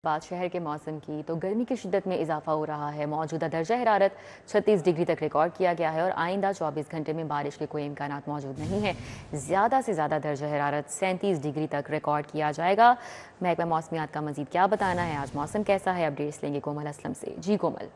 बात शहर के मौसम की तो गर्मी की शिद्दत में इजाफा हो रहा है। मौजूदा दर्जा हरारत 36 डिग्री तक रिकॉर्ड किया गया है और आइंदा 24 घंटे में बारिश के कोई इम्कानात मौजूद नहीं है। ज़्यादा से ज़्यादा दर्जा हरारत 37 डिग्री तक रिकॉर्ड किया जाएगा। महकमा मौसमियात का मजीद क्या बताना है, आज मौसम कैसा है, अपडेट्स लेंगे कोमल असलम से। जी कोमल।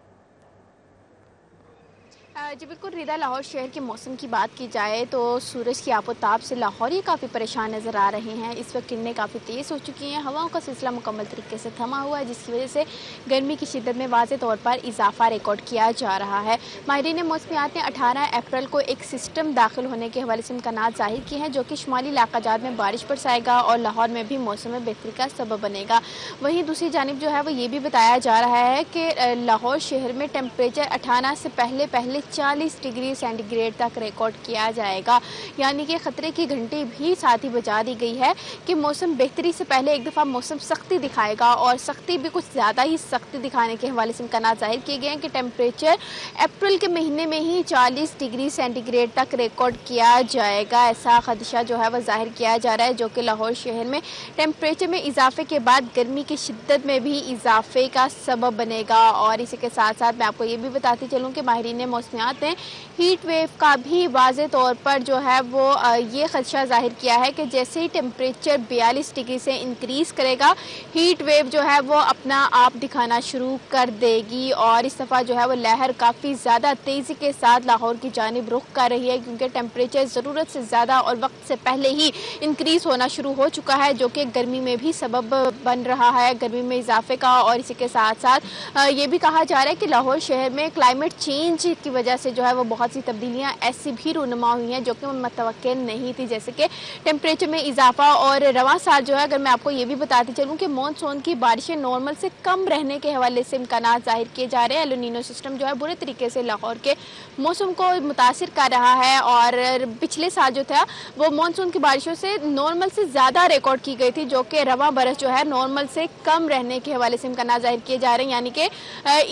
जी बिल्कुल रिदा, लाहौर शहर के मौसम की बात की जाए तो सूरज की आपोताप से लाहौरी काफ़ी परेशान नज़र आ रहे हैं। इस वक्त किरणें काफ़ी तेज़ हो चुकी हैं, हवाओं का सिलसिला मुकम्मल तरीके से थमा हुआ है, जिसकी वजह से गर्मी की शिद्दत में वाज़े तौर पर इजाफा रिकॉर्ड किया जा रहा है। माहिरीन मौसमियात ने 18 अप्रैल को एक सिस्टम दाखिल होने के हवाले से इम्कानात ज़ाहिर किए हैं, जो कि शुमाली इलाक़ाजात में बारिश बरसाएगा और लाहौर में भी मौसम में बेहतरी का सबब बनेगा। वहीं दूसरी जानिब जो है वो ये भी बताया जा रहा है कि लाहौर शहर में टेम्परेचर 18 से पहले 40 डिग्री सेंटीग्रेड तक रिकॉर्ड किया जाएगा, यानी कि ख़तरे की घंटी भी साथ ही बजा दी गई है कि मौसम बेहतरी से पहले एक दफ़ा मौसम सख्ती दिखाएगा और सख्ती भी कुछ ज़्यादा ही सख्ती दिखाने के हवाले से इम्कानात ज़ाहिर किए गए हैं कि टेम्परेचर अप्रैल के महीने में ही 40 डिग्री सेंटीग्रेड तक रिकॉर्ड किया जाएगा। ऐसा खदशा जो है वह जाहिर किया जा रहा है, जो कि लाहौर शहर में टेम्परेचर में इजाफे के बाद गर्मी की शिद्दत में भी इजाफे का सबब बनेगा। और इसी के साथ साथ मैं आपको ये भी बताती चलूँ कि माहिरीन मौसमियात ने हीट वेव का भी वाज़े तौर पर जो है वो ये खदशा जाहिर किया है कि जैसे ही टेम्परेचर 42 डिग्री से इंक्रीज़ करेगा, हीट वेव जो है वो अपना आप दिखाना शुरू कर देगी और इस दफ़ा जो है वो लहर काफ़ी ज़्यादा तेज़ी के साथ लाहौर की जानिब रुख कर रही है, क्योंकि टेम्परेचर ज़रूरत से ज़्यादा और वक्त से पहले ही इंक्रीज़ होना शुरू हो चुका है, जो कि गर्मी में भी सबब बन रहा है, गर्मी में इजाफे का। और इसी के साथ साथ ये भी कहा जा रहा है कि लाहौर शहर में क्लाइमेट चेंज की वजह से जो है वो बहुत सी तब्दीलियां ऐसी भी रूनुमा हुई हैं जो कि मुतवक्किल नहीं थी, जैसे कि टेम्परेचर में इजाफा। और रवां साल जो है, अगर मैं आपको ये भी बताती चलूँ कि मानसून की बारिशें नॉर्मल से कम रहने के हवाले से इम्कानात जाहिर किए जा रहे हैं। एल नीनो सिस्टम जो है बुरे तरीके से लाहौर के मौसम को मुतासिर कर रहा है और पिछले साल जो था वो मानसून की बारिशों से नॉर्मल से ज़्यादा रिकॉर्ड की गई थी, जो कि रवां बरस जो है नॉर्मल से कम रहने के हवाले से इम्कानात जाहिर किए जा रहे हैं। यानी कि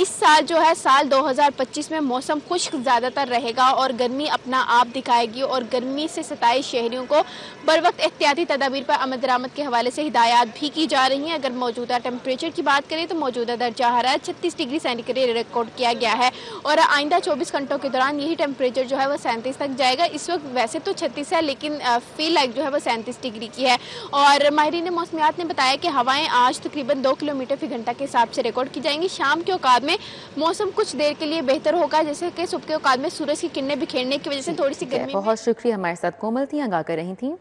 इस साल जो है साल 2025 में मौसम खुश्क ज़्यादातर रहेगा और गर्मी अपना आप दिखाएगी और गर्मी से सताए शहरियों को बर वक्त एहतियाती तदाबीर पर अमल दरामद के हवाले से हिदायत भी की जा रही हैं। अगर मौजूदा टेम्परेचर की बात करें तो मौजूदा दर्जा हरारत 36 डिग्री सेंटीग्रेड रिकॉर्ड किया गया है और आइंदा 24 घंटों के दौरान यही टेम्परेचर जो है वो 37 तक जाएगा। इस वक्त वैसे तो 36 है, लेकिन फील लाइक जो है वो 37 डिग्री की है। और माहिरीन मौसमियात ने बताया कि हवाएं आज तकरीबन 2 किलोमीटर फी घंटा के हिसाब से रिकॉर्ड की जाएंगी। शाम के औकात में मौसम कुछ देर के लिए बेहतर होगा, जैसे कि सुबह के औकात में सूरज की किरणें बिखेरने की वजह से थोड़ी सी गर्मी। बहुत शुक्रिया, हमारे साथ कोमल थी, आगाह कर रही थी।